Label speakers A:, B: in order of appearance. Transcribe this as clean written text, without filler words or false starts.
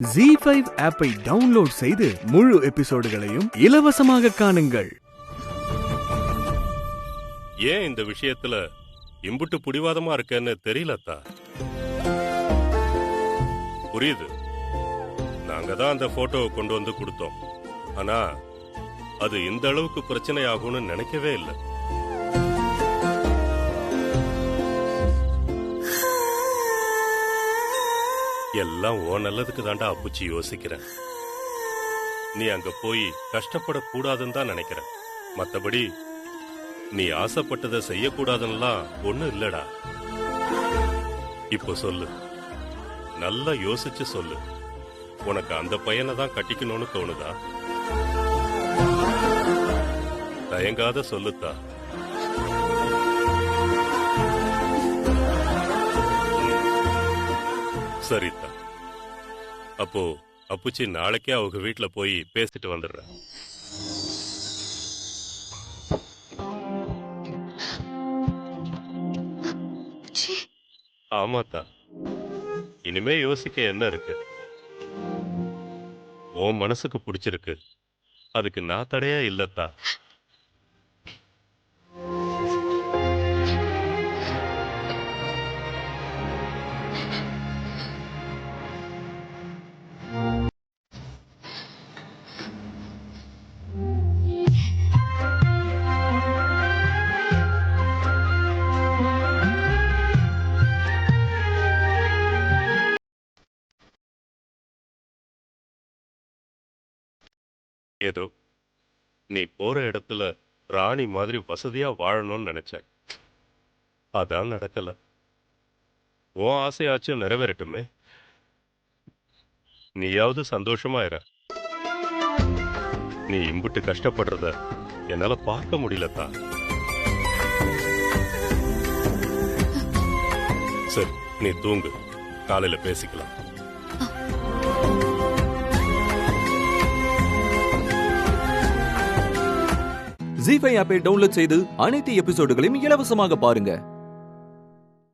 A: ZEE5 ஆப்பை download செய்து முழு எபிசோடுகளையும் இலவசமாக காணுங்கள்.
B: ஏன் இந்த விஷயத்துல இம்புட்டு புடிவாதமா இருக்கேன்னு தெரியலத்தா. புரியுது, நாங்க தான் அந்த போட்டோவை கொண்டு வந்து கொடுத்தோம். ஆனா அது இந்த அளவுக்கு பிரச்சனை ஆகும்னு நினைக்கவே இல்லை. எல்லாம் ஓ நல்லதுக்கு தாண்டா அப்புச்சி யோசிக்கிறேன். நீ அங்க போய் கஷ்டப்படக்கூடாதுன்னு தான் நினைக்கிறேன். மத்தபடி நீ ஆசைப்பட்டதை செய்யக்கூடாதுன்னெல்லாம் ஒண்ணும் இல்லடா. இப்போ சொல்லு, நல்லா யோசிச்சு சொல்லு, உனக்கு அந்த பையனை தான் கட்டிக்கணும்னு தோணுதா? தயங்காத சொல்லுத்தா. சரிதா, அப்போ அப்புச்சி நாளைக்கே அவங்க வீட்டுல போய் பேசிட்டு வந்துடுறேன். ஆமாத்தா, இனிமே யோசிக்க என்ன இருக்கு? உன் மனசுக்கு பிடிச்சிருக்கு, அதுக்கு நான் தடையா இல்லத்தா. ஏதோ நீ போற இடத்துல ராணி மாதிரி வசதியா வாழணும்னு நினைச்சேன். அதான் நடக்கல. உன் ஆசையாச்சும் நிறைவேறட்டுமே. நீயாவது சந்தோஷமா இரு. நீ இம்புட்டு கஷ்டப்படுறத என்னால பார்க்க முடியலத்தான். சரி, நீ தூங்கு, காலையில பேசிக்கலாம்.
C: ZEE5 ஆப்பை டவுன்லோட் செய்து அனைத்து எபிசோடுகளையும் இலவசமாக பாருங்க.